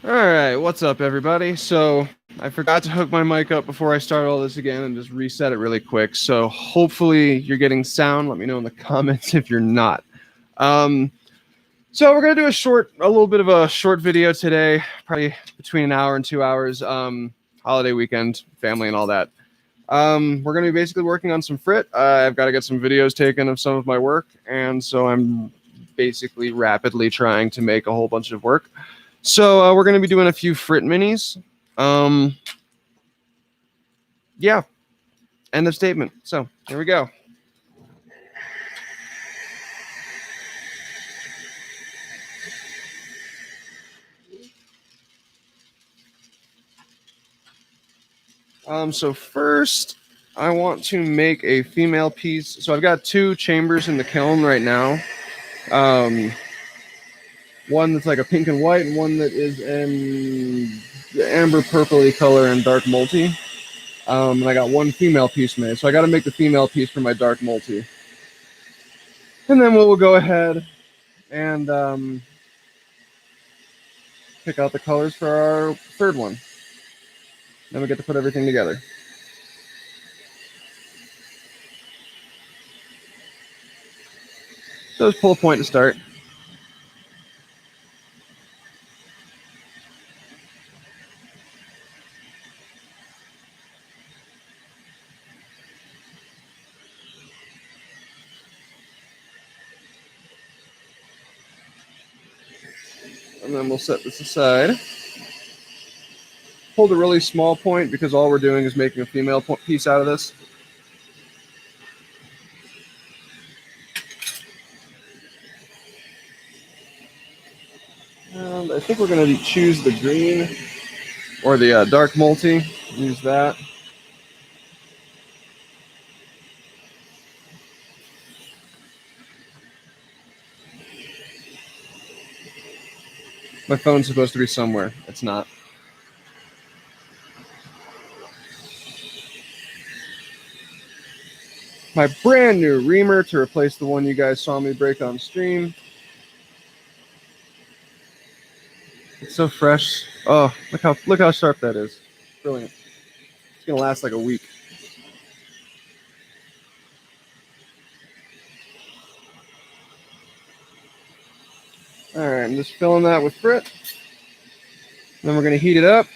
All right, what's up, everybody? So I forgot to hook my mic up before I start all this again and just reset it really quick. So hopefully you're getting sound. Let me know in the comments if you're not. Um, so we're gonna do a little bit of a short video today, probably between an hour and 2 hours. Holiday weekend, family, and all that. We're gonna be basically working on some Frit. I've got to get some videos taken of some of my work, and so I'm basically rapidly trying to make a whole bunch of work. So we're going to be doing a few Frit minis. Um, yeah, end of statement. So here we go. So first, I want to make a female piece. So I've got two chambers in the kiln right now. Um, one that's like a pink and white, and one that is in the amber purpley color and dark multi. And I got one female piece made. So I got to make the female piece for my dark multi. And then we'll go ahead and pick out the colors for our third one. Then we get to put everything together. So just pull a point to start. And then we'll set this aside. Hold a really small point because all we're doing is making a female piece out of this. And I think we're going to choose the green or the dark multi. Use that. My phone's supposed to be somewhere. It's not. My brand new reamer to replace the one you guys saw me break on stream. It's so fresh. Oh, look how sharp that is. Brilliant. It's gonna last like a week. All right, I'm just filling that with Frit. Then we're gonna heat it up.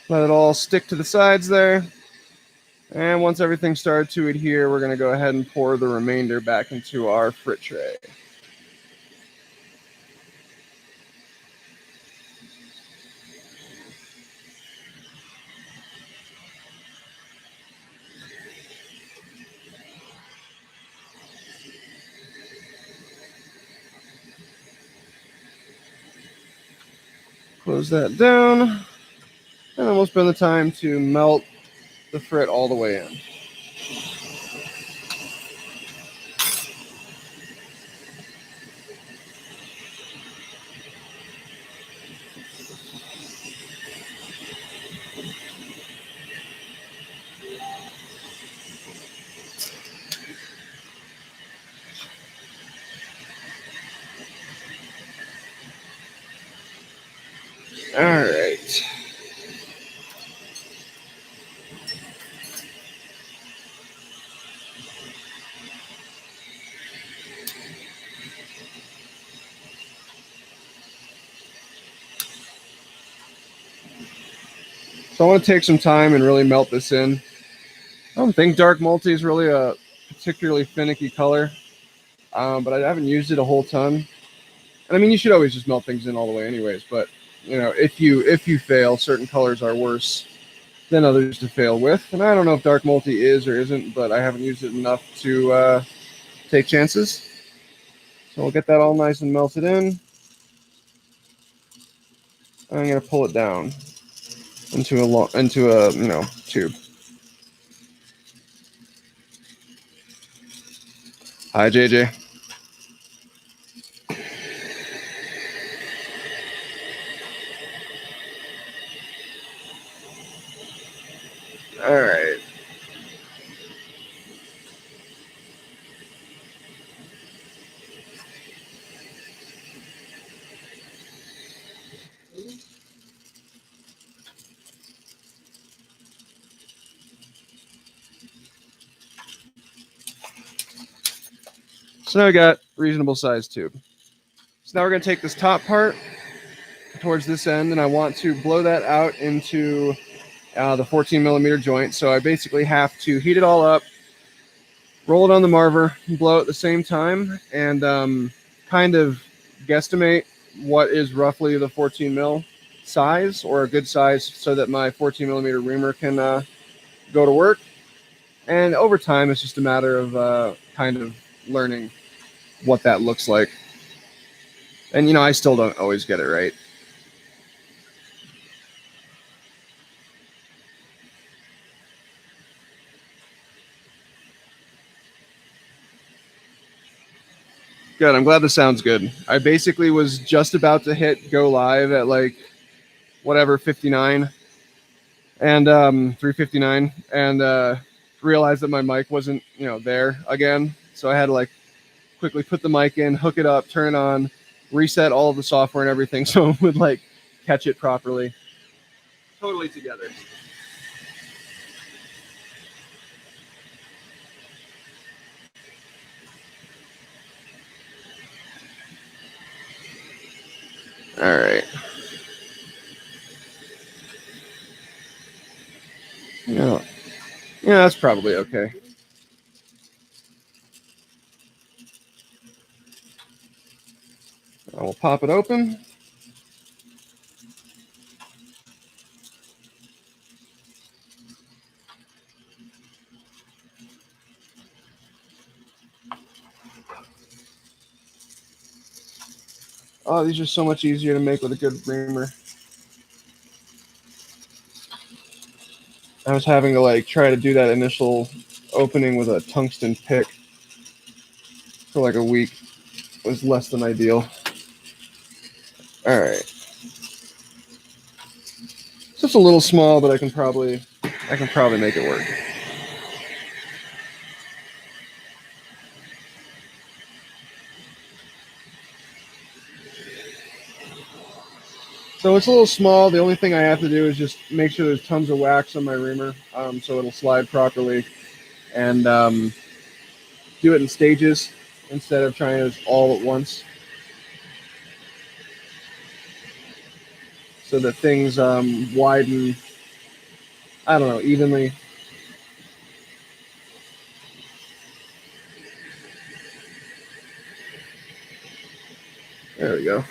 Let it all stick to the sides there. And once everything started to adhere, we're going to go ahead and pour the remainder back into our Frit tray. Close that down. And then we'll spend the time to melt the Frit all the way in. All right. So I want to take some time and really melt this in. I don't think dark multi is really a particularly finicky color, but I haven't used it a whole ton. And I mean, you should always just melt things in all the way, anyways. But you know, if you fail, certain colors are worse than others to fail with. And I don't know if dark multi is or isn't, but I haven't used it enough to take chances. So we'll get that all nice and melted in. I'm gonna pull it down into a tube. Hi JJ. All right. So now we got reasonable size tube. So now we're going to take this top part towards this end, and I want to blow that out into the 14 millimeter joint. So I basically have to heat it all up, roll it on the marver, blow it at the same time, and kind of guesstimate what is roughly the 14 mil size, or a good size, so that my 14 millimeter reamer can go to work. And over time, it's just a matter of kind of learning what that looks like. And, you know, I still don't always get it right. Good. I'm glad this sounds good. I basically was just about to hit go live at like whatever 59 and 359, and realized that my mic wasn't, you know, there again. So I had to like quickly put the mic in, hook it up, turn it on, reset all of the software and everything so it would like catch it properly. Totally together. All right. Yeah, that's probably okay. I will pop it open. Oh, these are so much easier to make with a good reamer. I was having to like try to do that initial opening with a tungsten pick for like a week. It was less than ideal. All right. It's just a little small, but I can probably make it work. So it's a little small. The only thing I have to do is just make sure there's tons of wax on my reamer, so it'll slide properly, and do it in stages instead of trying it all at once, so that things widen, I don't know, evenly. There we go.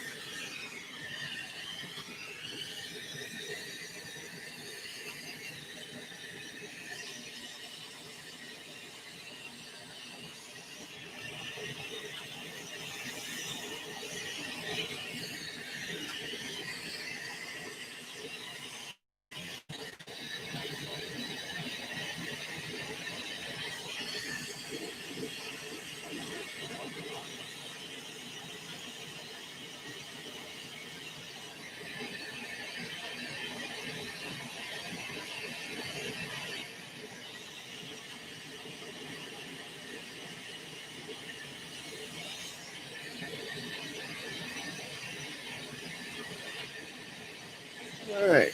All right.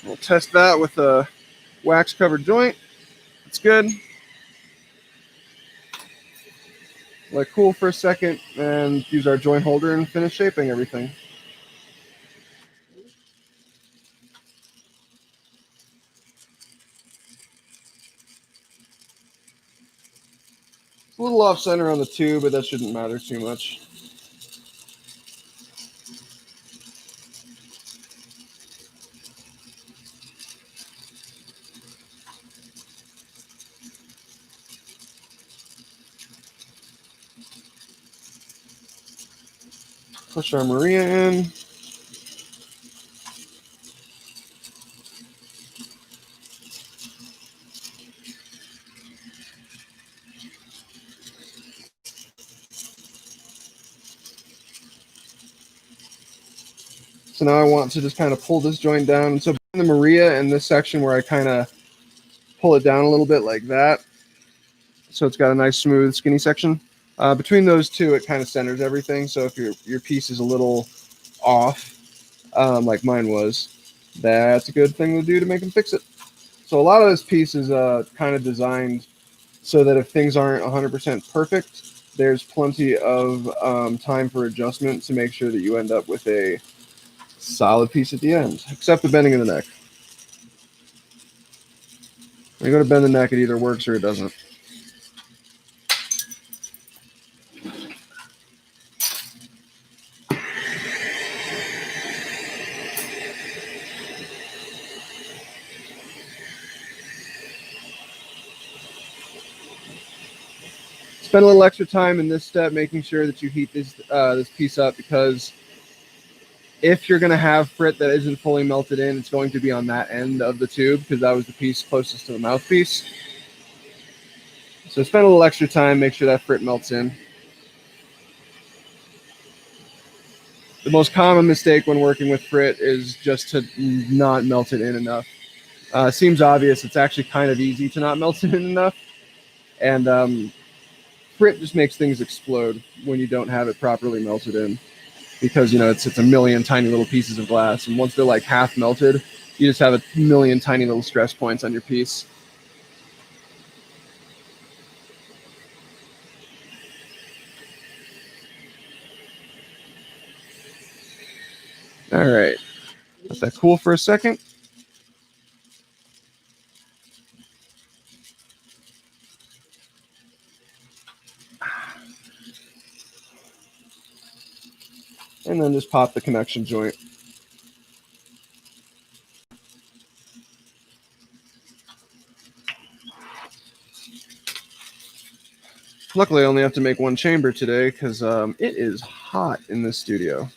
We'll test that with a wax covered joint. It's good. Let it cool for a second and use our joint holder and finish shaping everything. It's a little off center on the tube, but that shouldn't matter too much. Push our Maria in. So now I want to just kind of pull this joint down. So in the Maria in this section where I kind of pull it down a little bit like that, so it's got a nice smooth skinny section. Between those two, it kind of centers everything. So if your piece is a little off, like mine was, that's a good thing to do to make them fix it. So a lot of this piece is kind of designed so that if things aren't 100% perfect, there's plenty of time for adjustment to make sure that you end up with a solid piece at the end, except the bending of the neck. When you go to bend the neck, it either works or it doesn't. Spend a little extra time in this step making sure that you heat this piece up, because if you're going to have frit that isn't fully melted in, it's going to be on that end of the tube, because that was the piece closest to the mouthpiece. So spend a little extra time, make sure that frit melts in. The most common mistake when working with frit is just to not melt it in enough. Seems obvious. It's actually kind of easy to not melt it in enough. And frit just makes things explode when you don't have it properly melted in, because it's a million tiny little pieces of glass, and once they're like half melted, you just have a million tiny little stress points on your piece. All right, let that cool for a second. And then just pop the connection joint. Luckily, I only have to make one chamber today, because it is hot in this studio.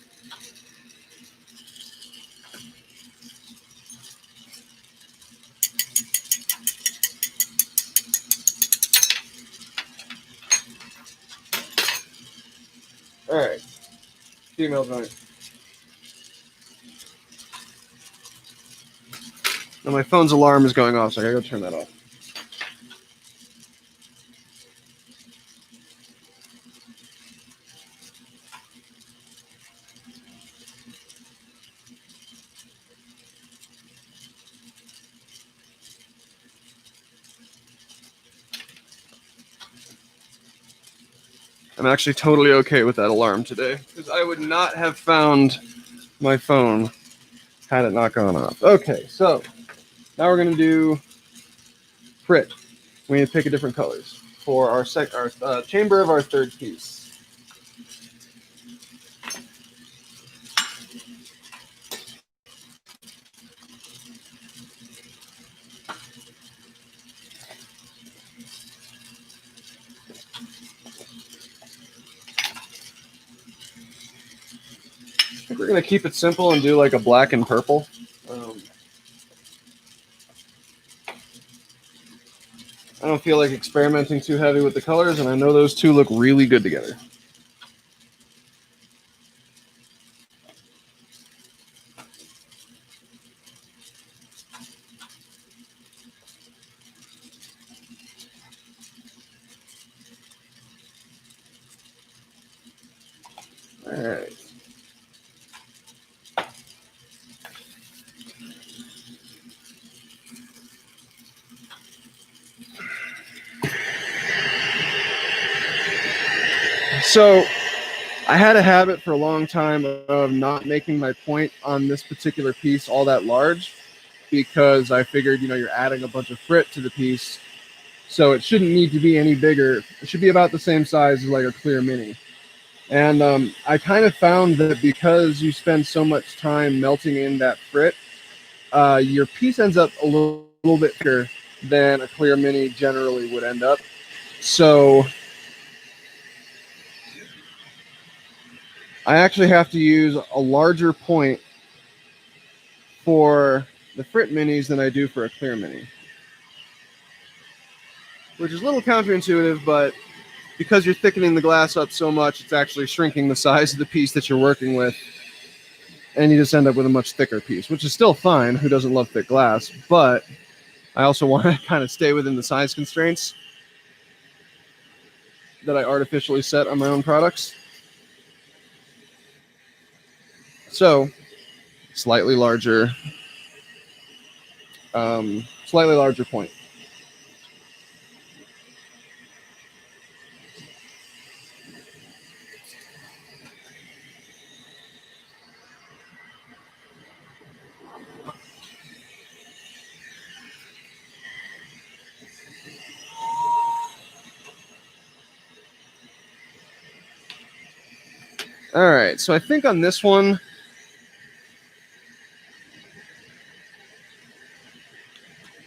All right, female joint. Now my phone's alarm is going off, so I gotta go turn that off. I'm actually totally okay with that alarm today, because I would not have found my phone had it not gone off. Okay, so now we're going to do frit. We need to pick a different colors for our chamber of our third piece. I think we're going to keep it simple and do like a black and purple. I don't feel like experimenting too heavy with the colors, and I know those two look really good together. All right. So I had a habit for a long time of not making my point on this particular piece all that large, because I figured, you're adding a bunch of frit to the piece, so it shouldn't need to be any bigger. It should be about the same size as like a clear mini. And I kind of found that because you spend so much time melting in that frit, your piece ends up a little bit thicker than a clear mini generally would end up. So I actually have to use a larger point for the frit minis than I do for a clear mini, which is a little counterintuitive, but because you're thickening the glass up so much, it's actually shrinking the size of the piece that you're working with, and you just end up with a much thicker piece, which is still fine. Who doesn't love thick glass? But I also want to kind of stay within the size constraints that I artificially set on my own products. So, slightly larger point. All right, so I think on this one,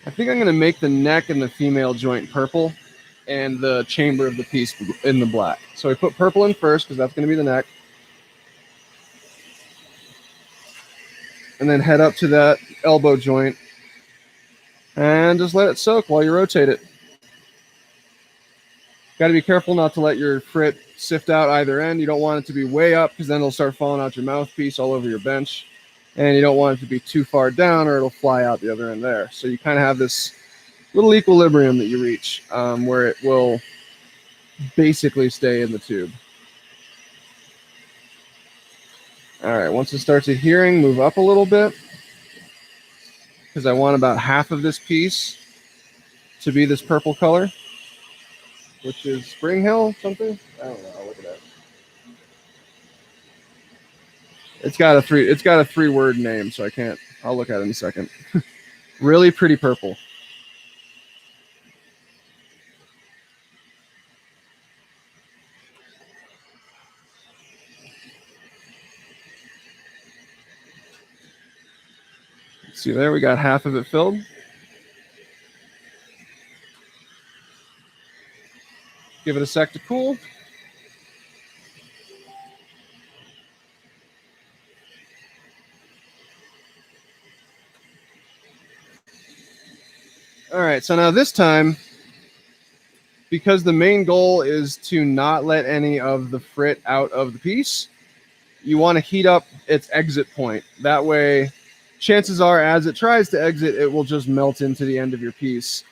I think I'm going to make the neck and the female joint purple and the chamber of the piece in the black. So I put purple in first because that's going to be the neck. And then head up to that elbow joint and just let it soak while you rotate it. Got to be careful not to let your frit sift out either end. You don't want it to be way up because then it'll start falling out your mouthpiece all over your bench. And you don't want it to be too far down or it'll fly out the other end there. So you kind of have this little equilibrium that you reach where it will basically stay in the tube. All right, once it starts adhering, move up a little bit because I want about half of this piece to be this purple color, which is Spring Hill something. I don't know. I'll look it up. It's got a three-word name, so I can't. I'll look at it in a second. Really pretty purple. See there, we got half of it filled. Give it a sec to cool. All right, so now this time, because the main goal is to not let any of the frit out of the piece, you want to heat up its exit point. That way, chances are, as it tries to exit, it will just melt into the end of your piece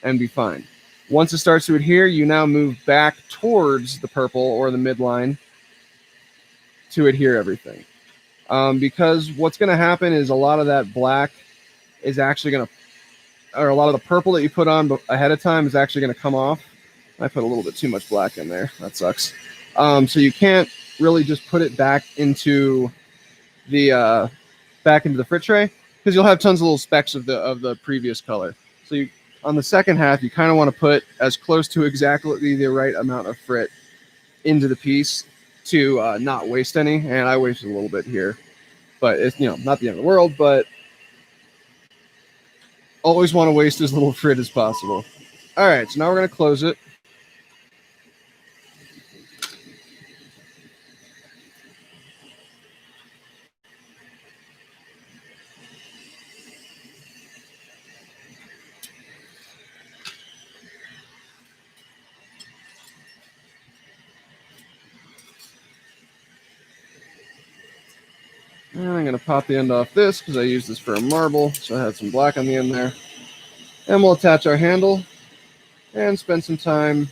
and be fine. Once it starts to adhere, you now move back towards the purple or the midline to adhere everything. Because what's going to happen is a lot of that black is actually going to, or a lot of the purple that you put on ahead of time is actually going to come off. I put a little bit too much black in there. That sucks. So you can't really just put it back into the frit tray because you'll have tons of little specks of the previous color. So you, on the second half, you kind of want to put as close to exactly the right amount of frit into the piece to not waste any. And I wasted a little bit here, but it's not the end of the world. But always want to waste as little frit as possible. All right, so now we're going to close it. And I'm going to pop the end off this because I used this for a marble, so I had some black on the end there. And we'll attach our handle and spend some time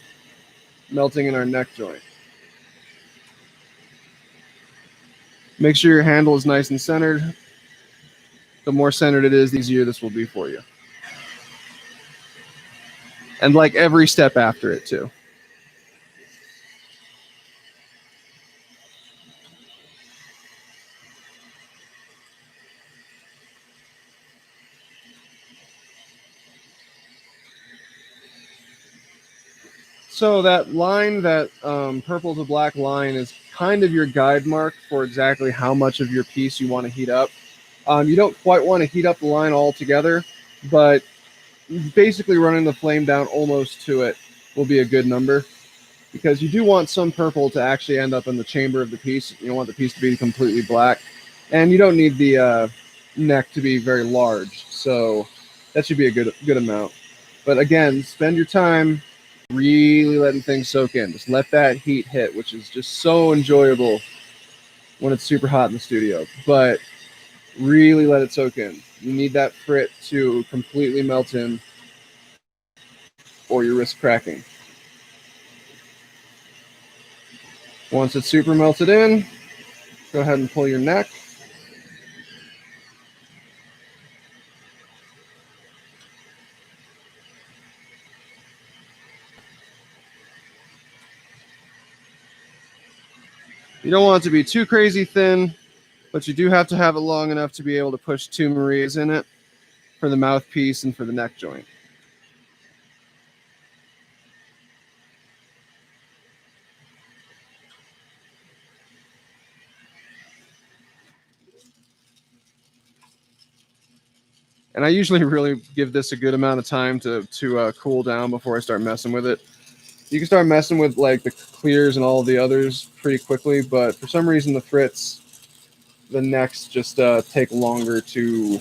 melting in our neck joint. Make sure your handle is nice and centered. The more centered it is, the easier this will be for you. And like every step after it too. So that line, that purple to black line, is kind of your guide mark for exactly how much of your piece you want to heat up. You don't quite want to heat up the line altogether, but basically running the flame down almost to it will be a good number because you do want some purple to actually end up in the chamber of the piece. You don't want the piece to be completely black, and you don't need the neck to be very large, so that should be a good amount. But again, spend your time really letting things soak in. Just let that heat hit, which is just so enjoyable when it's super hot in the studio. But really let it soak in. You need that frit to completely melt in or you risk cracking. Once it's super melted in, go ahead and pull your neck. You don't want it to be too crazy thin, but you do have to have it long enough to be able to push 2 Marias in it for the mouthpiece and for the neck joint. And I usually really give this a good amount of time to cool down before I start messing with it. You can start messing with like the clears and all of the others pretty quickly, but for some reason the Frits, the necks just take longer to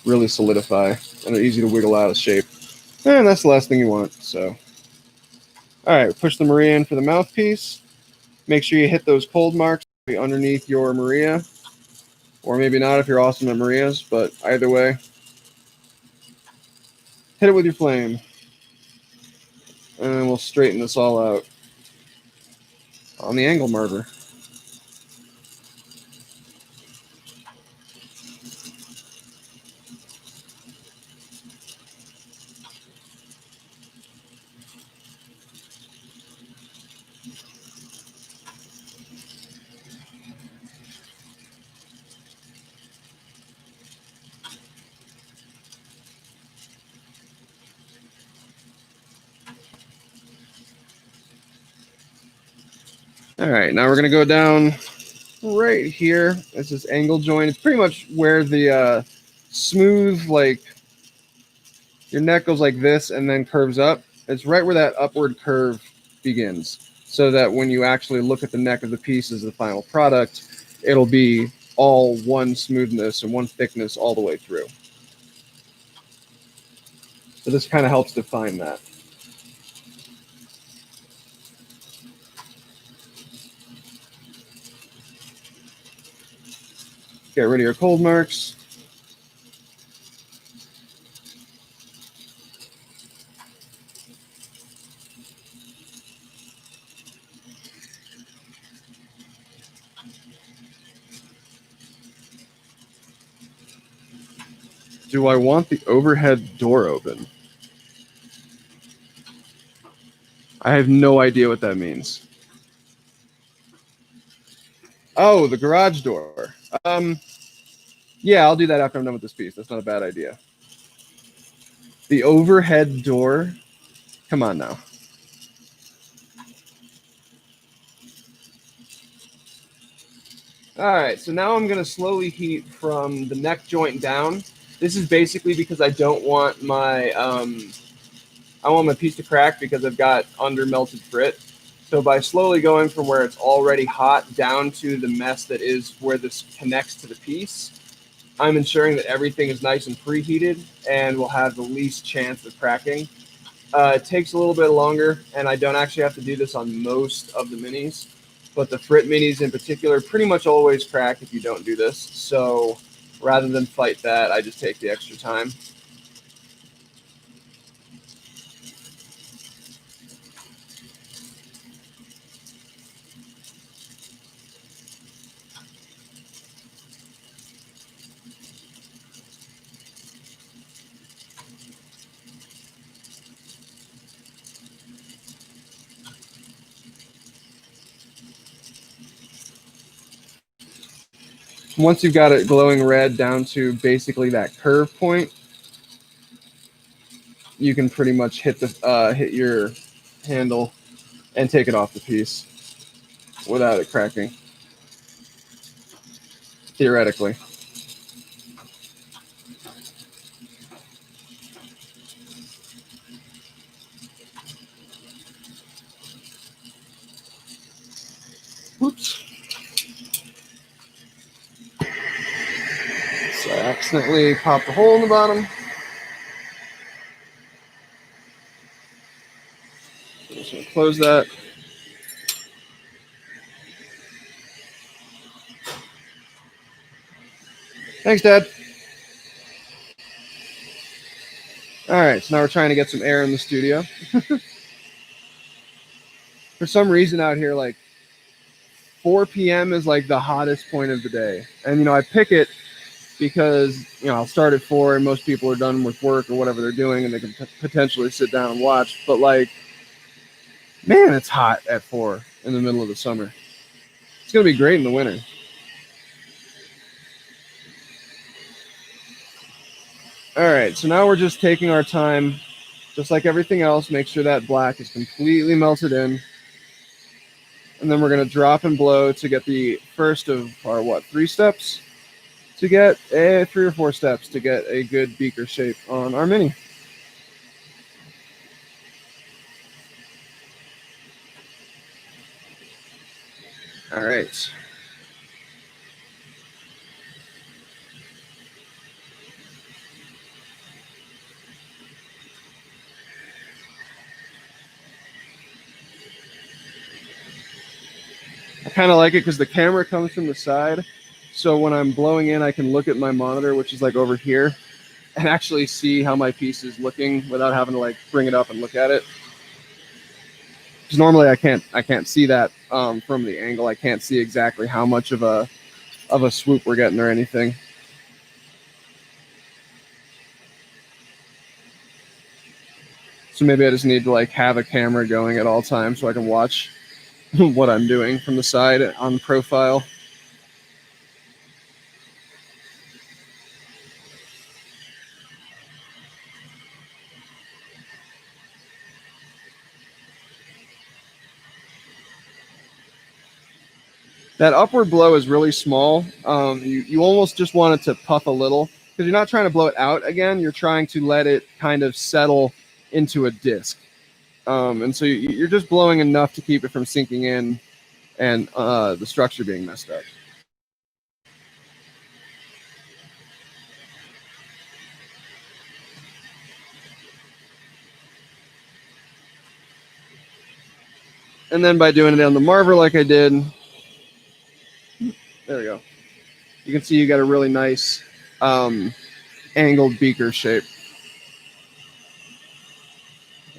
really solidify, and they're easy to wiggle out of shape. And that's the last thing you want. So, all right, push the Maria in for the mouthpiece. Make sure you hit those cold marks underneath your Maria, or maybe not if you're awesome at Marias, but either way, hit it with your flame. And then we'll straighten this all out on the angle marker. All right, now we're going to go down right here. It's this angle joint. It's pretty much where the smooth, like, your neck goes like this and then curves up. It's right where that upward curve begins, so that when you actually look at the neck of the piece as the final product, it'll be all one smoothness and one thickness all the way through. So this kind of helps define that. Get rid of your cold marks. Do I want the overhead door open? I have no idea what that means. Oh, the garage door. Yeah, I'll do that after I'm done with this piece. That's not a bad idea. The overhead door. Come on now. All right, so now I'm going to slowly heat from the neck joint down. This is basically because I don't want my I want my piece to crack because I've got under melted frit. So by slowly going from where it's already hot down to the mess that is where this connects to the piece, I'm ensuring that everything is nice and preheated and will have the least chance of cracking. It takes a little bit longer, and I don't actually have to do this on most of the minis, but the Frit minis in particular pretty much always crack if you don't do this. So rather than fight that, I just take the extra time. Once you've got it glowing red down to basically that curve point, you can pretty much hit your handle and take it off the piece without it cracking, theoretically. Oops. So I accidentally popped a hole in the bottom. I'm just going to close that. Thanks, Dad. All right, so now we're trying to get some air in the studio. For some reason out here, like 4 p.m. is like the hottest point of the day. And, I pick it because, I'll start at 4 and most people are done with work or whatever they're doing and they can potentially sit down and watch. But, like, man, it's hot at 4 in the middle of the summer. It's going to be great in the winter. All right, so now we're just taking our time, just like everything else, make sure that black is completely melted in. And then we're going to drop and blow to get the first of our, 3 steps? to get 3 or 4 steps to get a good beaker shape on our mini. All right. I kind of like it because the camera comes from the side. So when I'm blowing in, I can look at my monitor, which is like over here, and actually see how my piece is looking without having to like bring it up and look at it. Because normally I can't see that from the angle. I can't see exactly how much of a swoop we're getting or anything. So maybe I just need to like have a camera going at all times so I can watch what I'm doing from the side on profile. That upward blow is really small. You almost just want it to puff a little because you're not trying to blow it out again. You're trying to let it kind of settle into a disc. And so you're just blowing enough to keep it from sinking in and the structure being messed up. And then by doing it on the Marver like I did, there we go. You can see you got a really nice angled beaker shape.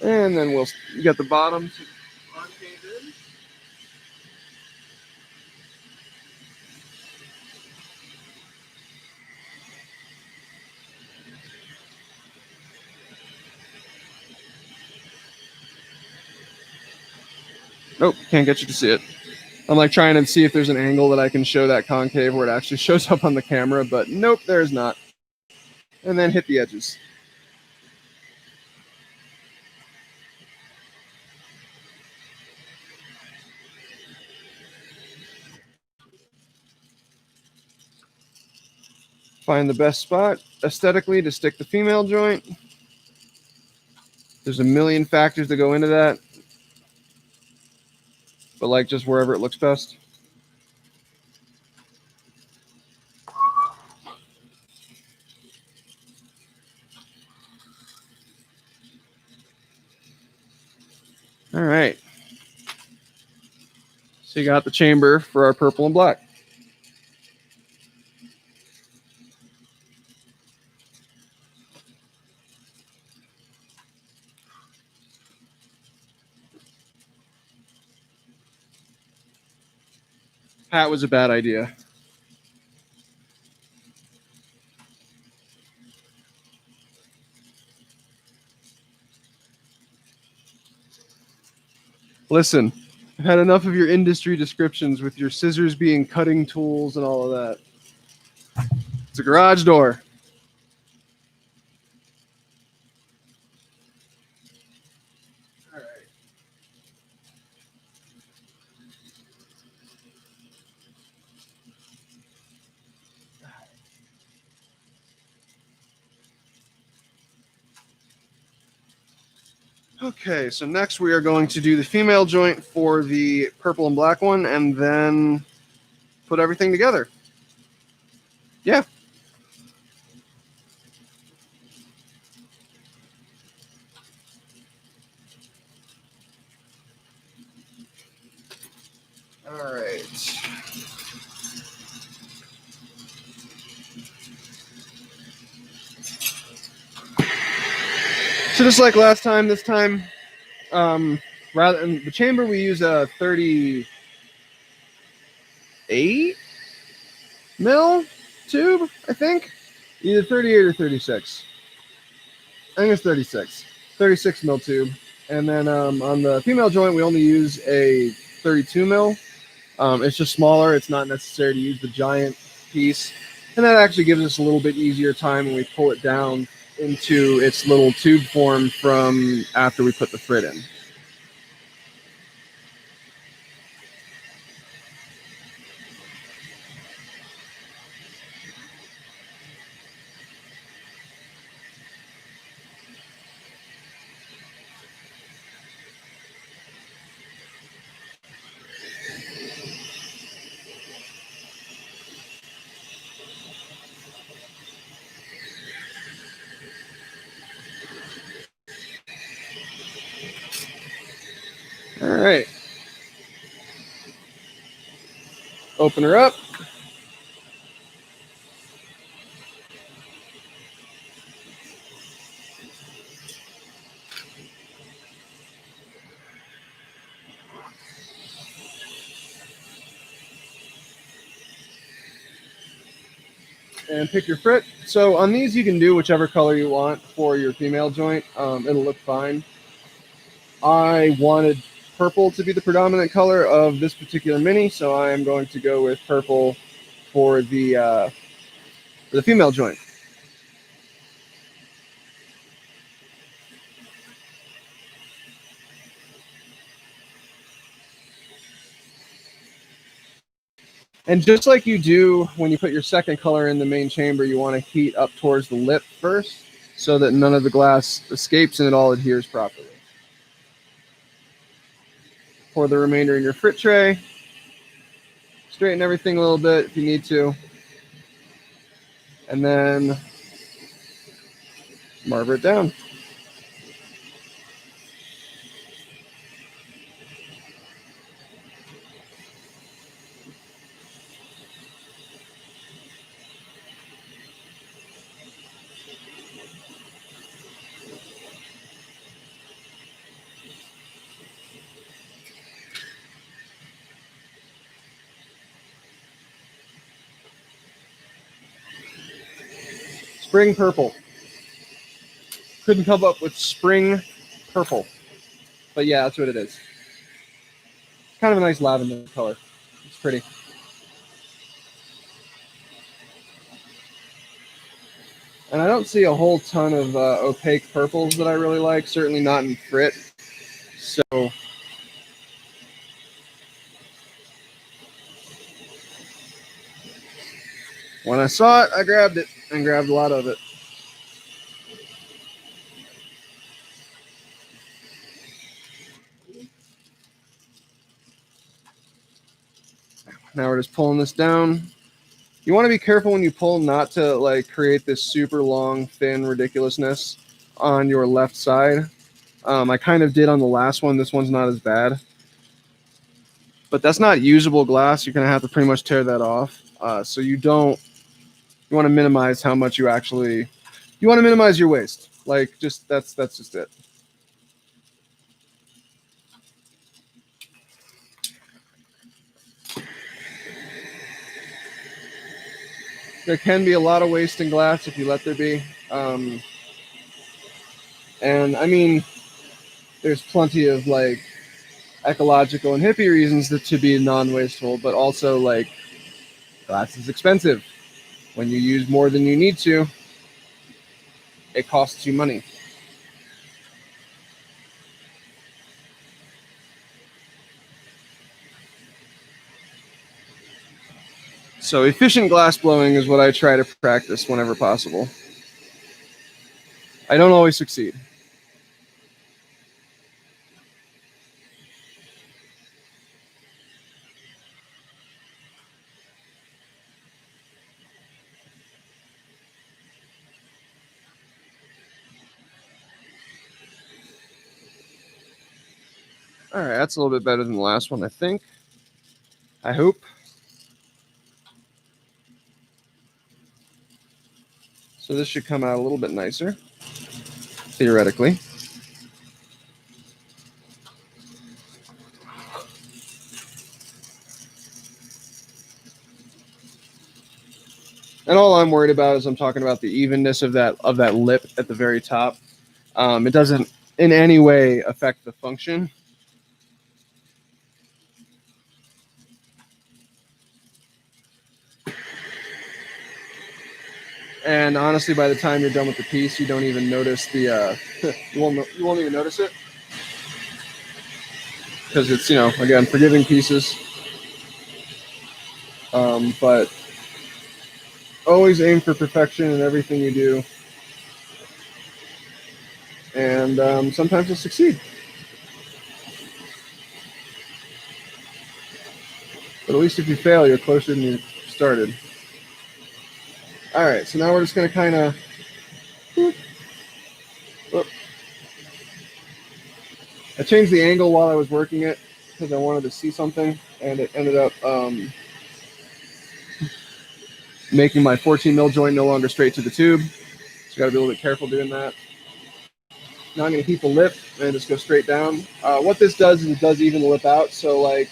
And then you got the bottom. Nope, can't get you to see it. I'm like trying to see if there's an angle that I can show that concave where it actually shows up on the camera, but nope, there's not. And then hit the edges. Find the best spot aesthetically to stick the female joint. There's a million factors that go into that, but like just wherever it looks best. All right. So you got the chamber for our purple and black. Hat was a bad idea. Listen, I've had enough of your industry descriptions with your scissors being cutting tools and all of that. It's a garage door. All right. Okay, so next we are going to do the female joint for the purple and black one and then put everything together. Yeah. All right. So just like last time, this time, rather in the chamber we use a 38 mil tube, I think, either 38 or 36. I think it's 36 mil tube. And then on the female joint, we only use a 32 mil. It's just smaller. It's not necessary to use the giant piece. And that actually gives us a little bit easier time when we pull it down into its little tube form from after we put the Frit in. All right. Open her up. And pick your Frit. So on these, you can do whichever color you want for your female joint. It'll look fine. I wanted purple to be the predominant color of this particular mini, so I am going to go with purple for the female joint. And just like you do when you put your second color in the main chamber, you want to heat up towards the lip first so that none of the glass escapes and it all adheres properly. Pour the remainder in your Frit tray. Straighten everything a little bit if you need to. And then marver it down. Spring purple. Couldn't come up with spring purple. But yeah, that's what it is. Kind of a nice lavender color. It's pretty. And I don't see a whole ton of opaque purples that I really like. Certainly not in Frit. So when I saw it, I grabbed it and grabbed a lot of it. Now we're just pulling this down. You want to be careful when you pull not to like create this super long, thin ridiculousness on your left side. I kind of did on the last one. This one's not as bad. But that's not usable glass. You're going to have to pretty much tear that off. So you want to minimize how much you want to minimize your waste. Like that's just it. There can be a lot of waste in glass if you let there be. And I mean, there's plenty of like ecological and hippie reasons to be non-wasteful, but also like glass is expensive. When you use more than you need to, it costs you money. So efficient glass blowing is what I try to practice whenever possible. I don't always succeed. All right, that's a little bit better than the last one, I think. I hope. So this should come out a little bit nicer, theoretically. And all I'm worried about is I'm talking about the evenness of that lip at the very top. It doesn't in any way affect the function. And honestly, by the time you're done with the piece, you don't even notice the you won't even notice it because it's again forgiving pieces. But always aim for perfection in everything you do, and sometimes you'll succeed. But at least if you fail, you're closer than you started. All right, so now we're just going to kind of changed the angle while I was working it because I wanted to see something, and it ended up making my 14 mil joint no longer straight to the tube. So you got to be a little bit careful doing that. Now I'm going to heat the lip and just go straight down. What this does is it does even the lip out. So like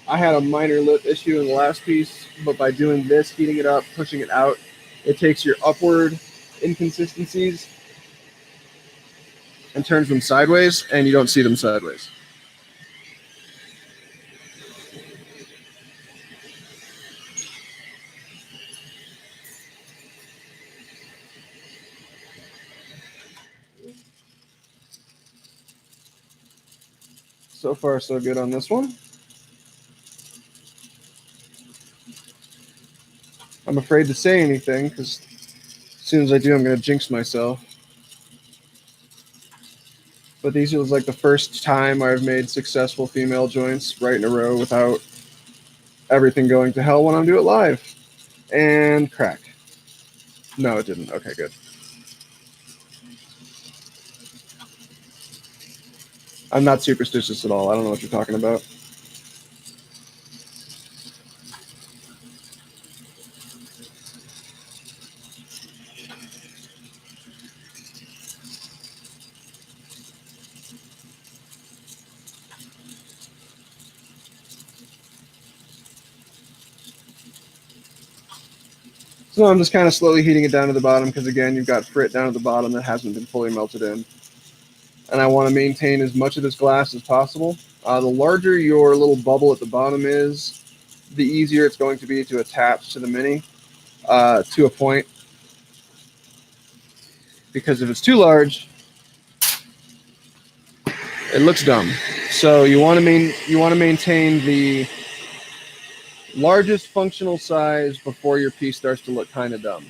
I had a minor lip issue in the last piece, but by doing this, heating it up, pushing it out, it takes your upward inconsistencies and turns them sideways, and you don't see them sideways. So far, so good on this one. I'm afraid to say anything because as soon as I do, I'm going to jinx myself. But these was like the first time I've made successful female joints right in a row without everything going to hell when I do it live. And crack. No, it didn't. Okay, good. I'm not superstitious at all. I don't know what you're talking about. So I'm just kind of slowly heating it down to the bottom because, again, you've got frit down at the bottom that hasn't been fully melted in. And I want to maintain as much of this glass as possible. The larger your little bubble at the bottom is, the easier it's going to be to attach to the mini to a point. Because if it's too large, it looks dumb. So you want to maintain the largest functional size before your piece starts to look kind of dumb.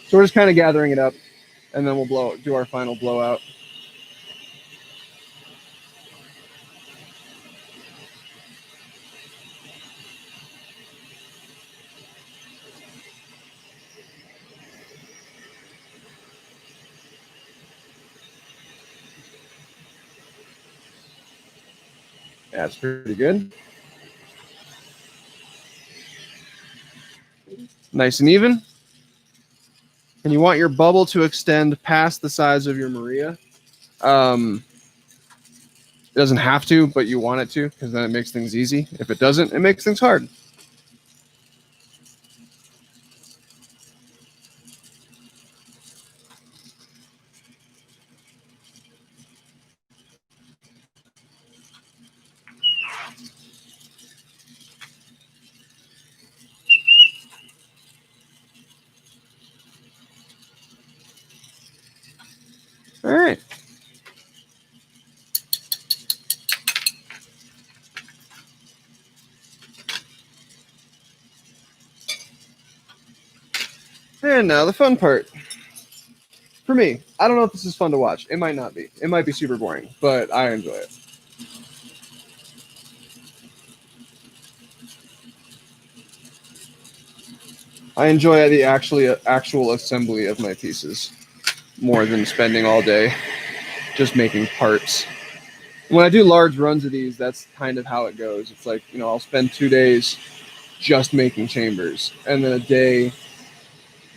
So we're just kind of gathering it up, and then we'll do our final blowout. Yeah, it's pretty good. Nice and even. And you want your bubble to extend past the size of your Maria. It doesn't have to, but you want it to because then it makes things easy. If it doesn't, it makes things hard. All right. And now the fun part. For me, I don't know if this is fun to watch. It might not be. It might be super boring, but I enjoy it. I enjoy the actual assembly of my pieces more than spending all day just making parts. When I do large runs of these, that's kind of how it goes. It's like, I'll spend 2 days just making chambers, and then a day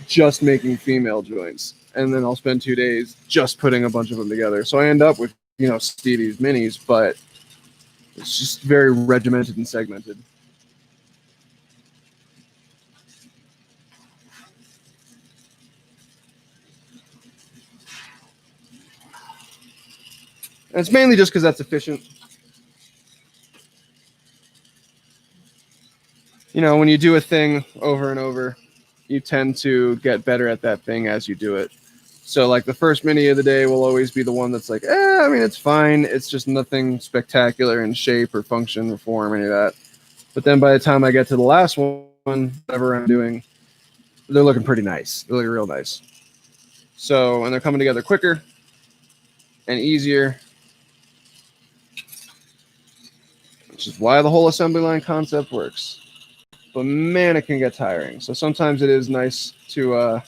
just making female joints, and then I'll spend 2 days just putting a bunch of them together. So I end up with, Stevie's minis, but it's just very regimented and segmented. And it's mainly just because that's efficient. When you do a thing over and over, you tend to get better at that thing as you do it. So like the first mini of the day will always be the one that's like, it's fine. It's just nothing spectacular in shape or function or form, any of that. But then by the time I get to the last one, whatever I'm doing, they're looking pretty nice. They're looking real nice. So, and they're coming together quicker and easier, which is why the whole assembly line concept works. But man, it can get tiring. So sometimes it is nice to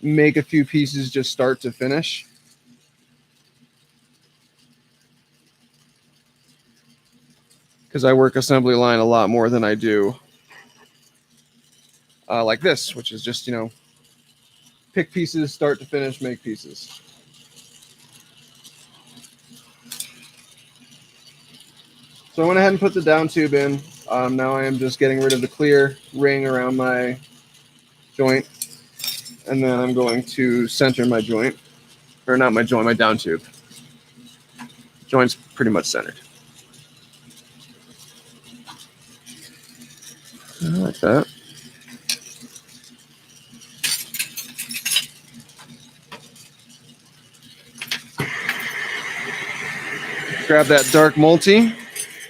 make a few pieces just start to finish. Because I work assembly line a lot more than I do like this, which is just, pick pieces, start to finish, make pieces. So I went ahead and put the down tube in. Now I am just getting rid of the clear ring around my joint. And then I'm going to center my joint. Or not my joint, my down tube. Joint's pretty much centered. Like that. Grab that dark multi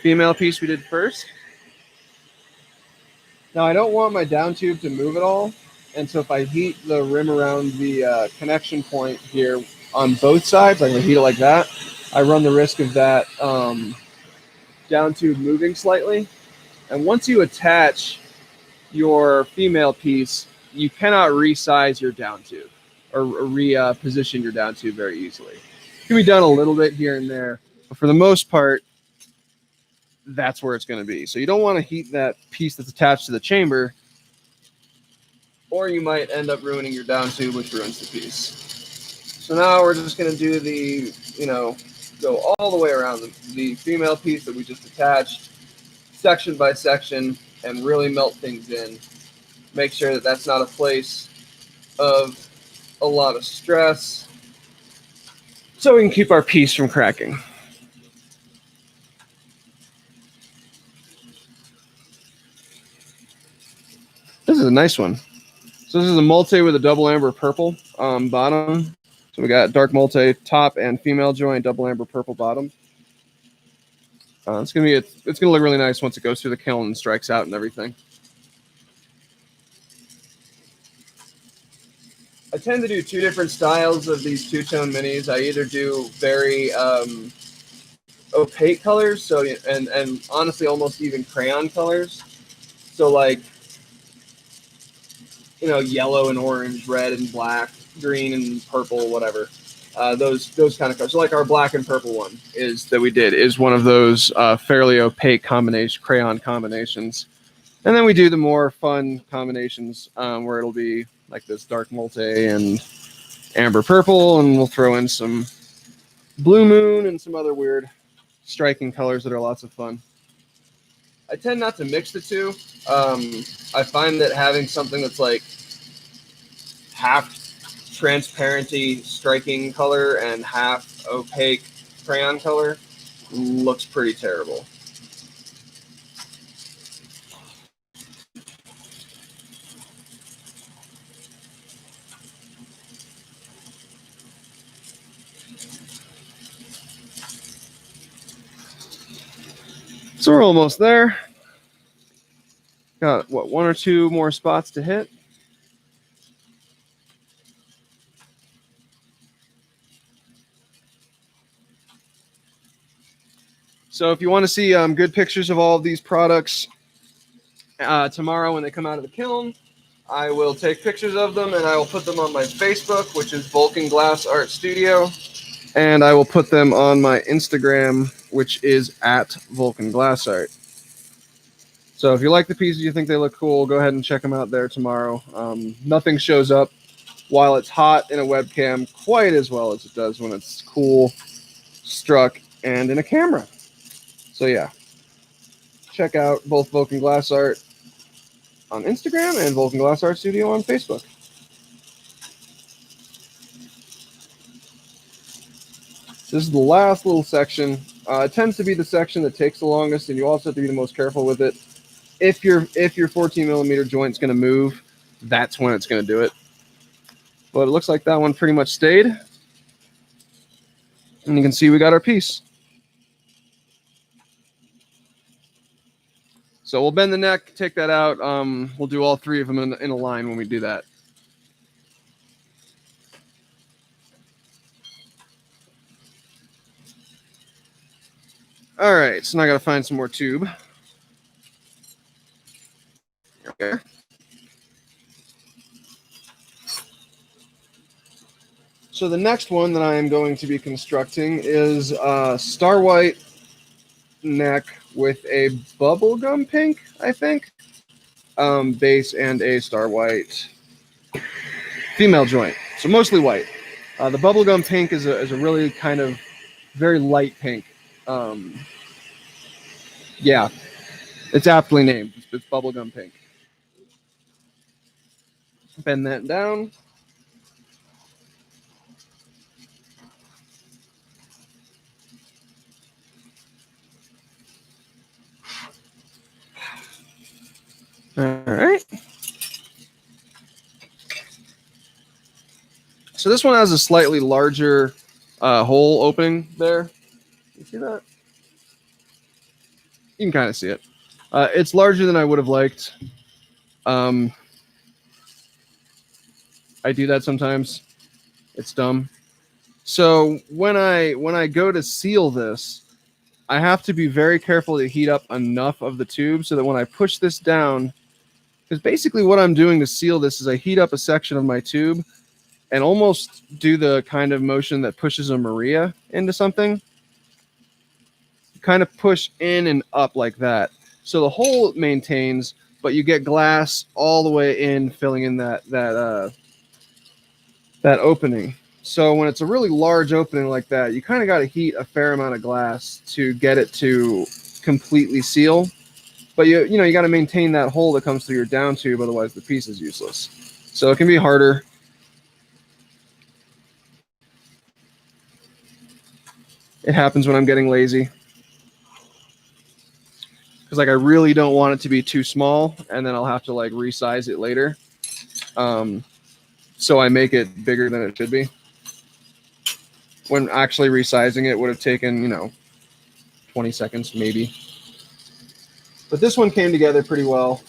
female piece we did first. Now I don't want my down tube to move at all. And so if I heat the rim around the connection point here on both sides, I'm going to heat it like that, I run the risk of that down tube moving slightly. And once you attach your female piece, you cannot resize your down tube or reposition your down tube very easily. It can be done a little bit here and there, but for the most part, that's where it's going to be. So you don't want to heat that piece that's attached to the chamber, or you might end up ruining your down tube, which ruins the piece. So now we're just going to do the, go all the way around the female piece that we just attached, section by section, and really melt things in. Make sure that that's not a place of a lot of stress, so we can keep our piece from cracking. This is a nice one. So this is a multi with a double amber purple bottom. So we got dark multi top and female joint, double amber purple bottom. It's gonna look really nice once it goes through the kiln and strikes out and everything. I tend to do two different styles of these two-tone minis. I either do very opaque colors, so and honestly almost even crayon colors. So like, yellow and orange, red and black, green and purple, whatever. Those kind of colors. So like our black and purple one is one of those fairly opaque crayon combinations. And then we do the more fun combinations where it'll be like this dark multi and amber purple, and we'll throw in some blue moon and some other weird striking colors that are lots of fun. I tend not to mix the two. I find that having something that's like half transparency striking color and half opaque crayon color looks pretty terrible. So we're almost there. Got one or two more spots to hit. So if you want to see good pictures of all of these products tomorrow when they come out of the kiln, I will take pictures of them and I will put them on my Facebook, which is Vulcan Glass Art Studio. And I will put them on my Instagram, which is at Vulcan Glass Art. So if you like the pieces, you think they look cool, go ahead and check them out there tomorrow. Nothing shows up while it's hot in a webcam quite as well as it does when it's cool, struck, and in a camera. So yeah, check out both Vulcan Glass Art on Instagram and Vulcan Glass Art Studio on Facebook. This is the last little section. It tends to be the section that takes the longest, and you also have to be the most careful with it. If your 14 millimeter joint's going to move, that's when it's going to do it. But it looks like that one pretty much stayed. And you can see we got our piece. So we'll bend the neck, take that out. We'll do all three of them in a line when we do that. All right, so now I got to find some more tube. Okay. So the next one that I am going to be constructing is Star White neck with a bubblegum pink, I think, base and a Star White female joint. So mostly white. The bubblegum pink is a really kind of very light pink. Yeah, it's aptly named. It's bubblegum pink. Bend that down. All right. So this one has a slightly larger hole opening there. You see that? You can kind of see it. It's larger than I would have liked. I do that sometimes. It's dumb. So when I go to seal this, I have to be very careful to heat up enough of the tube so that when I push this down, because basically what I'm doing to seal this is I heat up a section of my tube and almost do the kind of motion that pushes a Maria into something. Kind of push in and up like that. So the hole maintains, but you get glass all the way in, filling in that opening. So when it's a really large opening like that, you kind of got to heat a fair amount of glass to get it to completely seal. But you got to maintain that hole that comes through your down tube, otherwise the piece is useless. So it can be harder. It happens when I'm getting lazy. Because I really don't want it to be too small, and then I'll have to resize it later. So I make it bigger than it should be. When actually resizing it would have taken, 20 seconds maybe. But this one came together pretty well.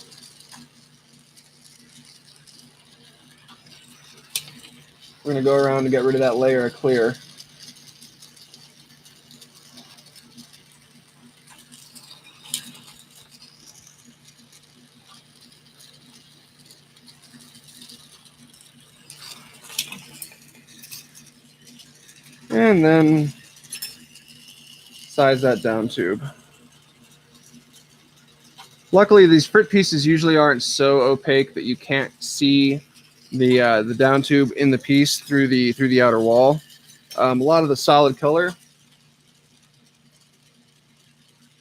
We're going to go around and get rid of that layer of clear. And then size that down tube. Luckily, these Frit pieces usually aren't so opaque that you can't see the down tube in the piece through the outer wall. A lot of the solid color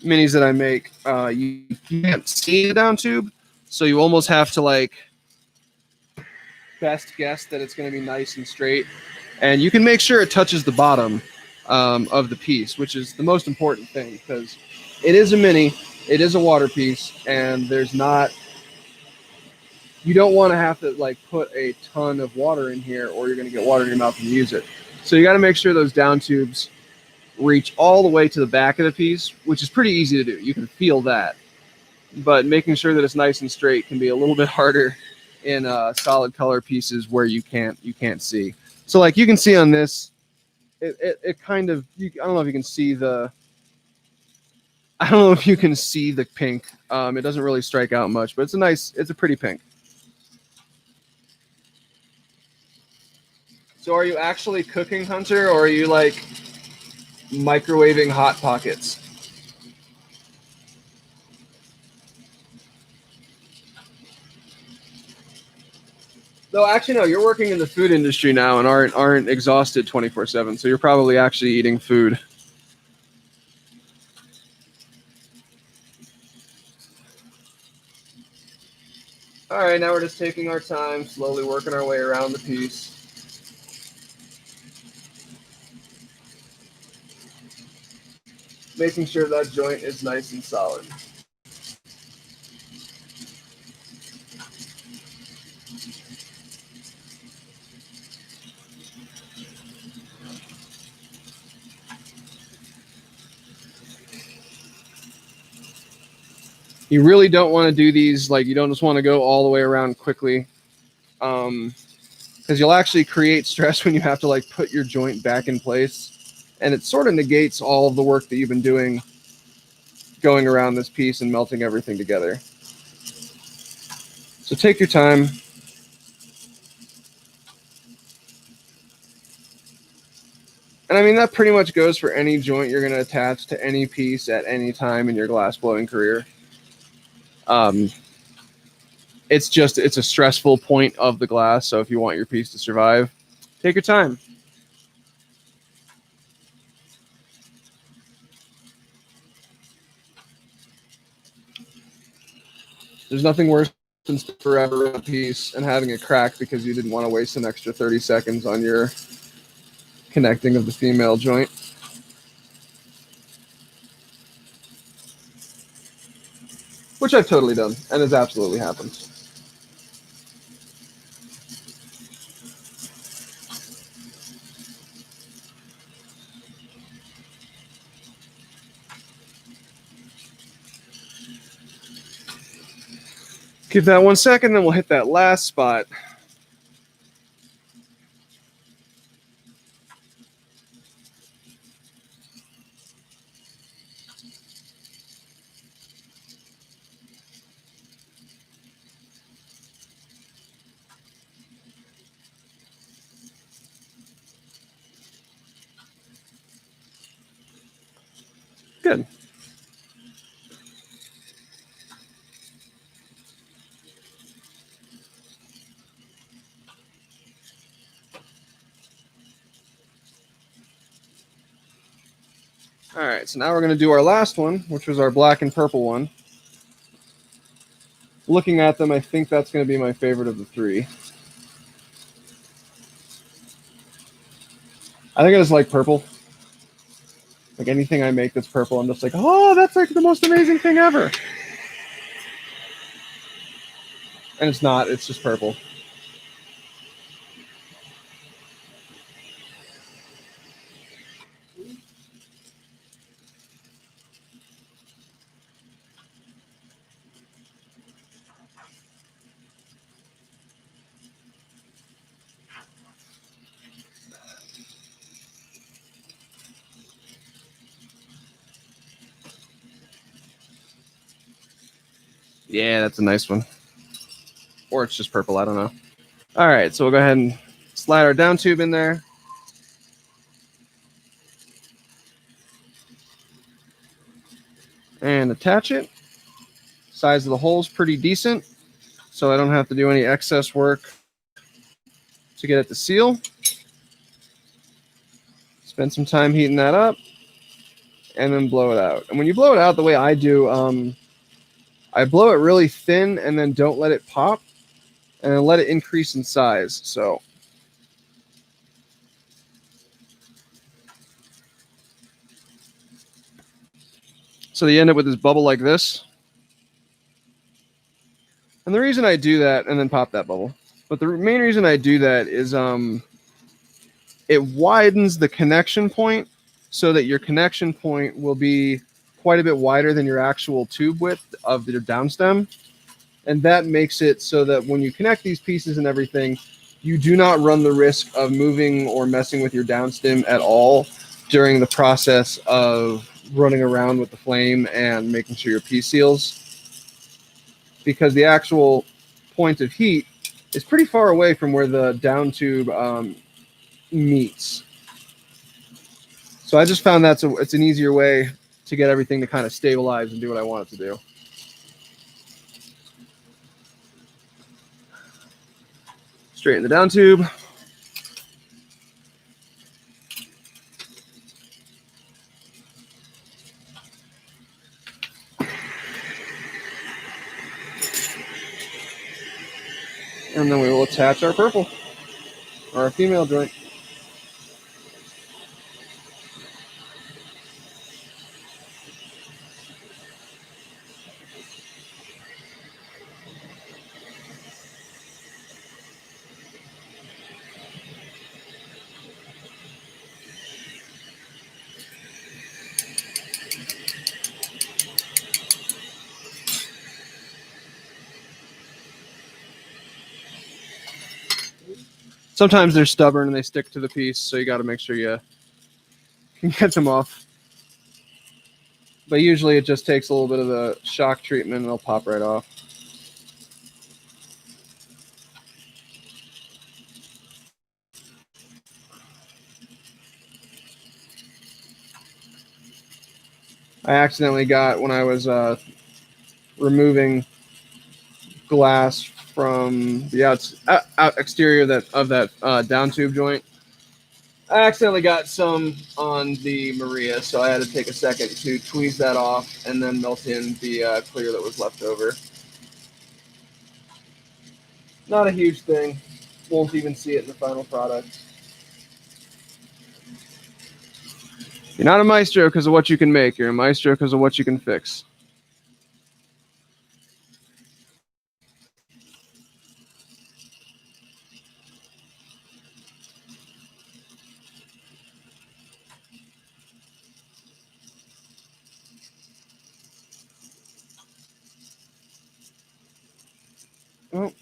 minis that I make, you can't see the down tube, so you almost have to best guess that it's going to be nice and straight, and you can make sure it touches the bottom of the piece, which is the most important thing, because it is a mini, it is a water piece, and you don't want to have to put a ton of water in here, or you're going to get water in your mouth and use it. So you got to make sure those down tubes reach all the way to the back of the piece, which is pretty easy to do. You can feel that, but making sure that it's nice and straight can be a little bit harder in solid color pieces where you can't see. So you can see on this, it kind of, I don't know if you can see the pink. It doesn't really strike out much, but it's a pretty pink. So are you actually cooking, Hunter, or are you microwaving Hot Pockets? No, actually, no. You're working in the food industry now and aren't exhausted 24/7. So you're probably actually eating food. All right, now we're just taking our time, slowly working our way around the piece. Making sure that joint is nice and solid. You really don't want to do these, like, you don't just want to go all the way around quickly, because you'll actually create stress when you have to like put your joint back in place, and it sort of negates all of the work that you've been doing going around this piece and melting everything together. So take your time. And I mean, that pretty much goes for any joint you're going to attach to any piece at any time in your glass blowing career. It's a stressful point of the glass. So if you want your piece to survive, take your time. There's nothing worse than forever in a piece and having it crack because you didn't want to waste an extra 30 seconds on your connecting of the female joint. Which I've totally done, and has absolutely happened. Give that 1 second, then we'll hit that last spot. Good. All right, so now we're going to do our last one, which was our black and purple one. Looking at them, I think that's going to be my favorite of the three. I think I just like purple. Like anything I make that's purple, I'm just like, oh, that's like the most amazing thing ever. And it's not, it's just purple. Yeah, that's a nice one. Or it's just purple, I don't know. All right, so we'll go ahead and slide our down tube in there. And attach it. Size of the hole is pretty decent, so I don't have to do any excess work to get it to seal. Spend some time heating that up, and then blow it out. And when you blow it out the way I do, I blow it really thin and then don't let it pop, and then let it increase in size. So you end up with this bubble like this. And the reason I do that, and then pop that bubble, but the main reason I do that is it widens the connection point so that your connection point will be quite a bit wider than your actual tube width of your downstem. And that makes it so that when you connect these pieces and everything, you do not run the risk of moving or messing with your downstem at all during the process of running around with the flame and making sure your piece seals. Because the actual point of heat is pretty far away from where the down tube meets. So I just found it's an easier way to get everything to kind of stabilize and do what I want it to do. Straighten the down tube. And then we will attach our purple, or our female joint. Sometimes they're stubborn and they stick to the piece, so you got to make sure you can get them off. But usually it just takes a little bit of the shock treatment and they'll pop right off. I accidentally got, when I was removing glass from the exterior of that down tube joint, I accidentally got some on the Maria, so I had to take a second to tweeze that off and then melt in the clear that was left over. Not a huge thing. Won't even see it in the final product. You're not a maestro because of what you can make. You're a maestro because of what you can fix. Oh.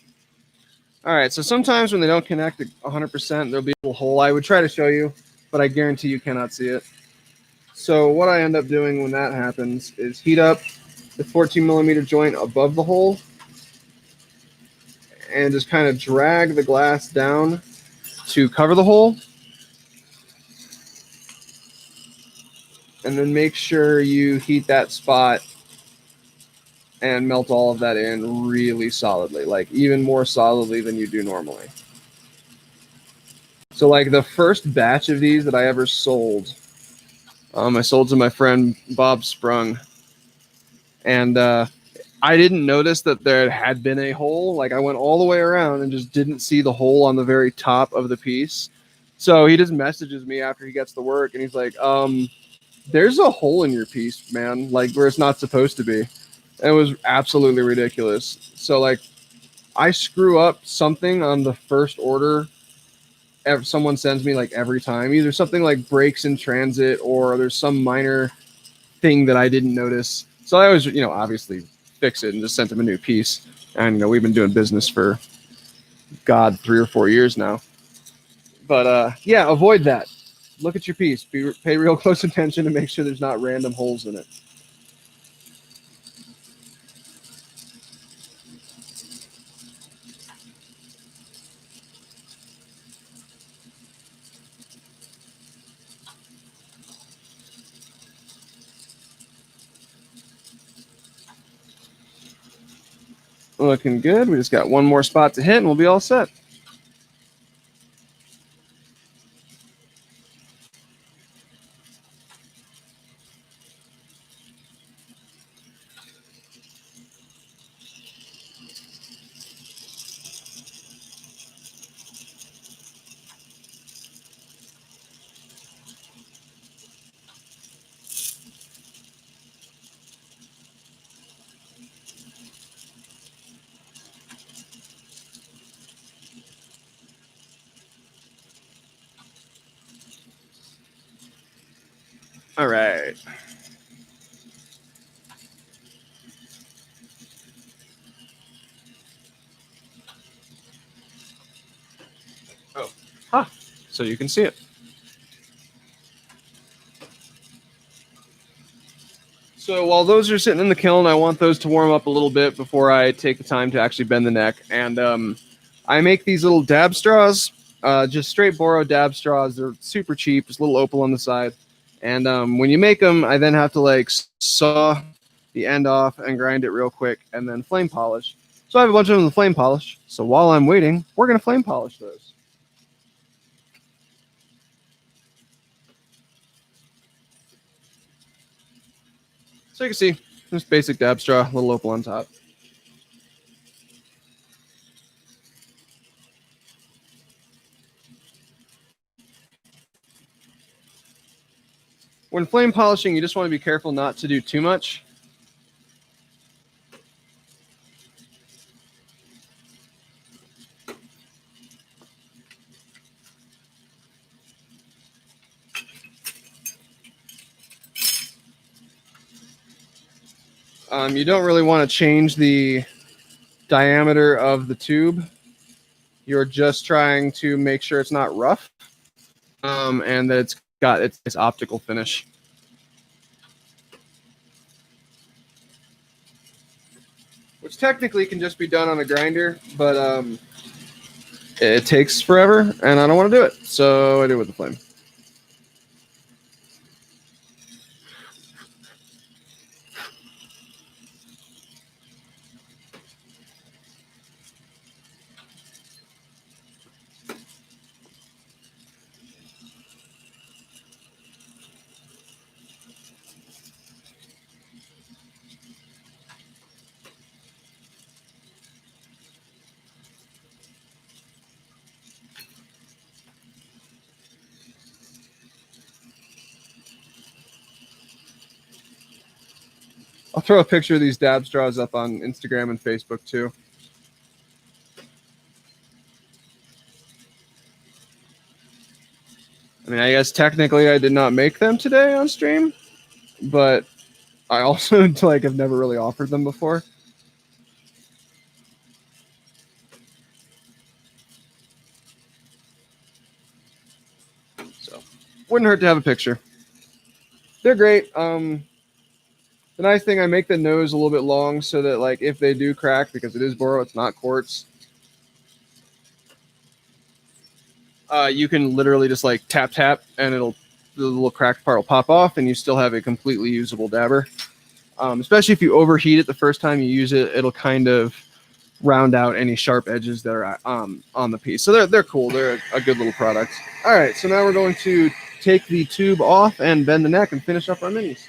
All right, so sometimes when they don't connect 100%, there'll be a little hole. I would try to show you, but I guarantee you cannot see it. So what I end up doing when that happens is heat up the 14 millimeter joint above the hole and just kind of drag the glass down to cover the hole. And then make sure you heat that spot and melt all of that in really solidly, like even more solidly than you do normally. So like the first batch of these that I ever sold, I sold to my friend Bob Sprung, and I didn't notice that there had been a hole. Like I went all the way around and just didn't see the hole on the very top of the piece. So he just messages me after he gets to work and he's like, there's a hole in your piece, man, like where it's not supposed to be. It was absolutely ridiculous. So like I screw up something on the first order someone sends me like every time. Either something like breaks in transit or there's some minor thing that I didn't notice. So I always, obviously fix it and just sent them a new piece. And we've been doing business for 3 or 4 years now. But yeah, avoid that. Look at your piece. Pay real close attention to make sure there's not random holes in it. Looking good. We just got one more spot to hit and we'll be all set. All right. Oh, so you can see it. So while those are sitting in the kiln, I want those to warm up a little bit before I take the time to actually bend the neck. And I make these little dab straws, just straight Boro dab straws. They're super cheap, just a little opal on the side. And when you make them, I then have to like saw the end off and grind it real quick and then flame polish. So I have a bunch of them to flame polish. So while I'm waiting, we're going to flame polish those. So you can see, just basic dab straw, little opal on top. When flame polishing, you just want to be careful not to do too much. You don't really want to change the diameter of the tube You're just trying to make sure it's not rough, and that it's got its optical finish. Which technically can just be done on a grinder, but it takes forever, and I don't want to do it, so I do it with the flame. I'll throw a picture of these dab straws up on Instagram and Facebook too. I mean, I guess technically I did not make them today on stream, but I also like have never really offered them before. So wouldn't hurt to have a picture. They're great. The nice thing, I make the nose a little bit long so that like if they do crack, because it is boro, it's not quartz. You can literally just like tap and the little cracked part will pop off and you still have a completely usable dabber. Especially if you overheat it the first time you use it, it'll kind of round out any sharp edges that are on the piece. So they're cool. They're a good little product. All right, so now we're going to take the tube off and bend the neck and finish up our minis.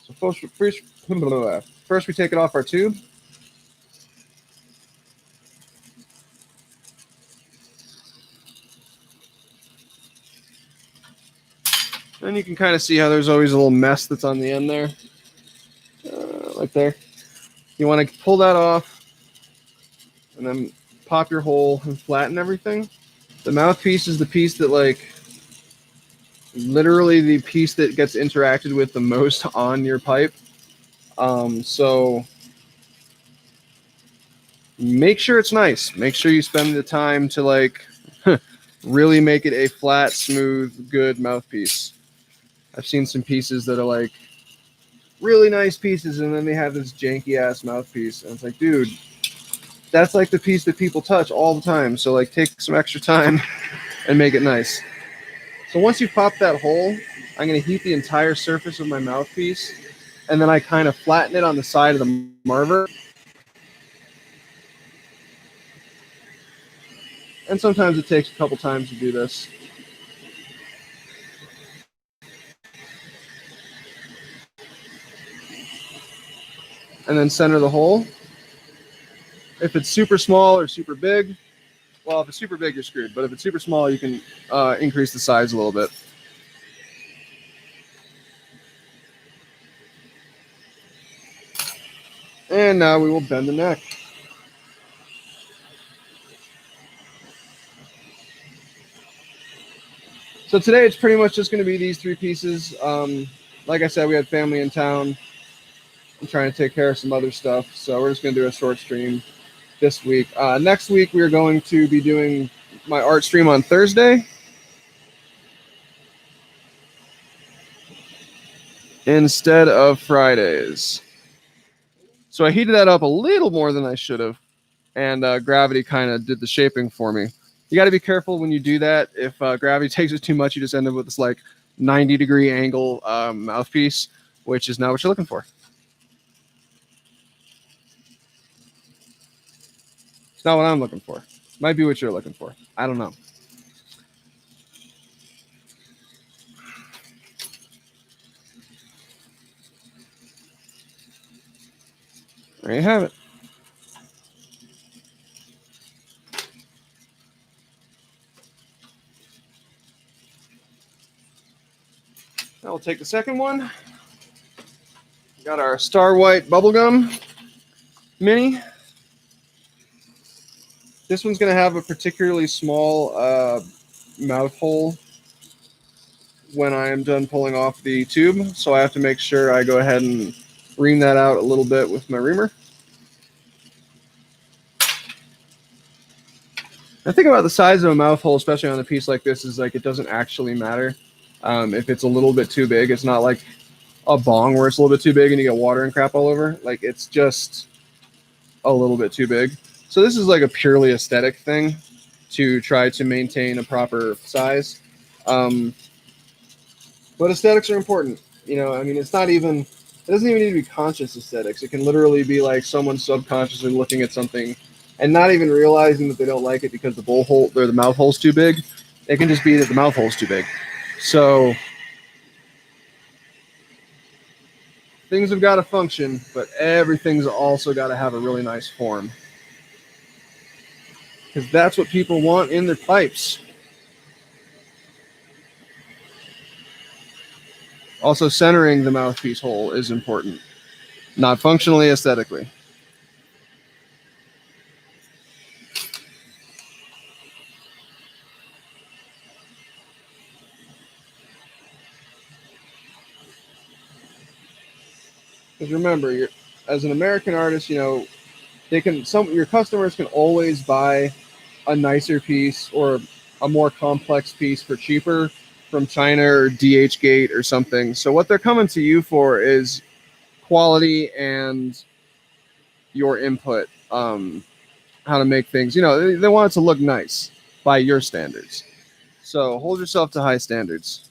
So first we take it off our tube. And you can kind of see how there's always a little mess that's on the end there. Right there. You want to pull that off and then pop your hole and flatten everything. The mouthpiece is the piece that like literally the piece that gets interacted with the most on your pipe. So make sure it's nice. Make sure you spend the time to like really make it a flat, smooth, good mouthpiece. I've seen some pieces that are like really nice pieces and then they have this janky ass mouthpiece. And it's like, dude, that's like the piece that people touch all the time. So like take some extra time and make it nice. So once you pop that hole, I'm going to heat the entire surface of my mouthpiece and then I kind of flatten it on the side of the marver. And sometimes it takes a couple times to do this. And then center the hole. If it's super small or super big, well, if it's super big, you're screwed. But if it's super small, you can increase the size a little bit. And now we will bend the neck. So today it's pretty much just going to be these three pieces. Like I said, we had family in town. I'm trying to take care of some other stuff. So we're just going to do a short stream this week. Next week, we're going to be doing my art stream on Thursday. Instead of Fridays. So I heated that up a little more than I should have. And gravity kind of did the shaping for me. You got to be careful when you do that. If gravity takes it too much, you just end up with this like 90-degree angle mouthpiece, which is not what you're looking for. It's not what I'm looking for. Might be what you're looking for. I don't know. There you have it. Now we'll take the second one. We got our Star White bubblegum mini. This one's going to have a particularly small mouth hole when I am done pulling off the tube, so I have to make sure I go ahead and ream that out a little bit with my reamer. The thing about the size of a mouth hole, especially on a piece like this, is like it doesn't actually matter if it's a little bit too big. It's not like a bong where it's a little bit too big and you get water and crap all over. Like, it's just a little bit too big. So this is like a purely aesthetic thing to try to maintain a proper size. But aesthetics are important. You know, I mean, it doesn't even need to be conscious aesthetics. It can literally be like someone subconsciously looking at something and not even realizing that they don't like it because the bowl hole or the mouth hole's too big. It can just be that the mouth hole's too big. So things have got to function, but everything's also got to have a really nice form. Because that's what people want in their pipes. Also, centering the mouthpiece hole is important, not functionally, aesthetically. Because remember, as an American artist, you know, your customers can always buy a nicer piece or a more complex piece for cheaper from China or DH or something. So what they're coming to you for is quality and your input, how to make things. You know, they want it to look nice by your standards. So hold yourself to high standards.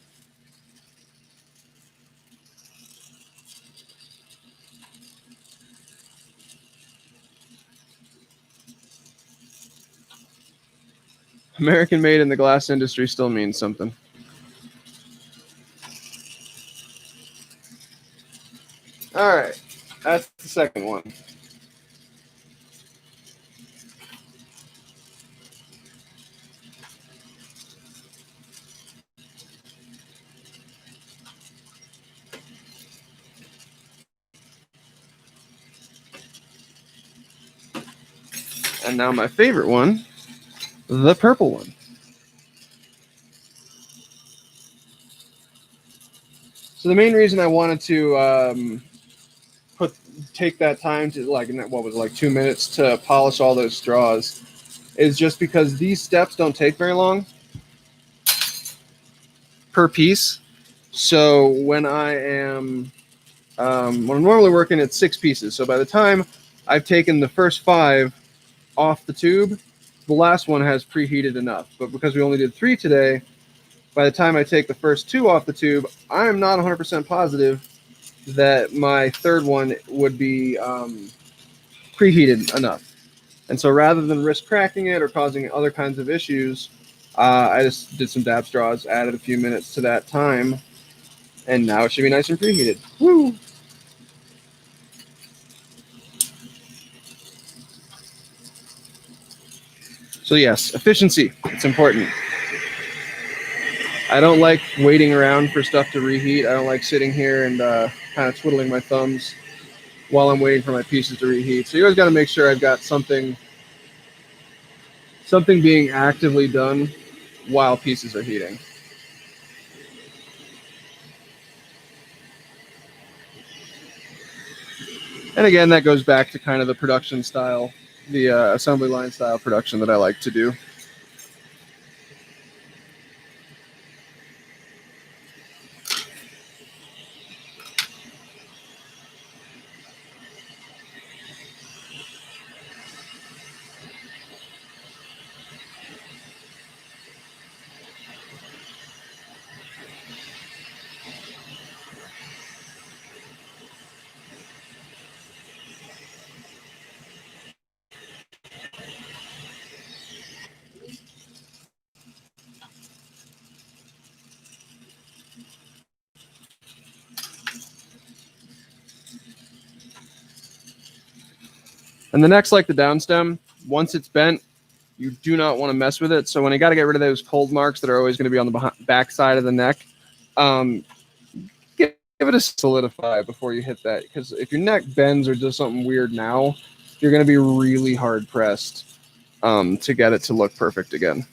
American made in the glass industry still means something. All right, that's the second one. And now my favorite one, the purple one. So the main reason I wanted to take that time to like 2 minutes to polish all those straws is just because these steps don't take very long per piece. So when I'm normally working at 6 pieces, so by the time I've taken the first 5 off the tube, the last one has preheated enough. But because we only did 3 today, by the time I take the first 2 off the tube, I'm not 100% positive that my third one would be preheated enough. And so rather than risk cracking it or causing other kinds of issues, I just did some dab straws, added a few minutes to that time, and now it should be nice and preheated. Woo! So yes, efficiency, it's important. I don't like waiting around for stuff to reheat. I don't like sitting here and kind of twiddling my thumbs while I'm waiting for my pieces to reheat. So you always got to make sure I've got something being actively done while pieces are heating. And again, that goes back to kind of the production style, the assembly line style production that I like to do. And the next, like the downstem, once it's bent, you do not want to mess with it. So when you got to get rid of those cold marks that are always going to be on the back side of the neck, give it a solidify before you hit that. Because if your neck bends or does something weird now, you're going to be really hard pressed to get it to look perfect again.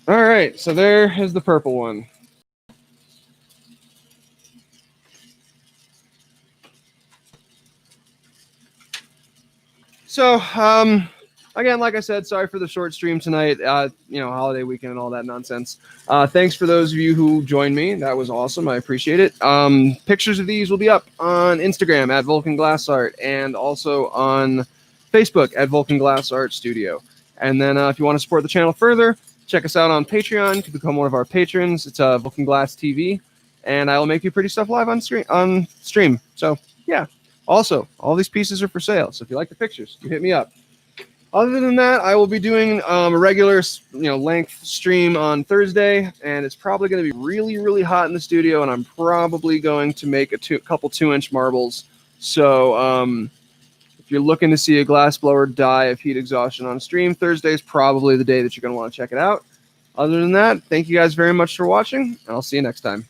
All right, so there is the purple one. So, again, like I said, sorry for the short stream tonight. Holiday weekend and all that nonsense. Thanks for those of you who joined me. That was awesome. I appreciate it. Pictures of these will be up on Instagram at Vulcan Glass Art and also on Facebook at Vulcan Glass Art Studio. And then if you want to support the channel further, check us out on Patreon. You can become one of our patrons. It's Vulcan Glass TV, and I will make you pretty stuff live on stream. So yeah. Also, all these pieces are for sale, so if you like the pictures, you hit me up. Other than that, I will be doing a regular, length stream on Thursday, and it's probably going to be really, really hot in the studio, and I'm probably going to make a couple 2-inch marbles. So if you're looking to see a glassblower die of heat exhaustion on stream, Thursday is probably the day that you're going to want to check it out. Other than that, thank you guys very much for watching, and I'll see you next time.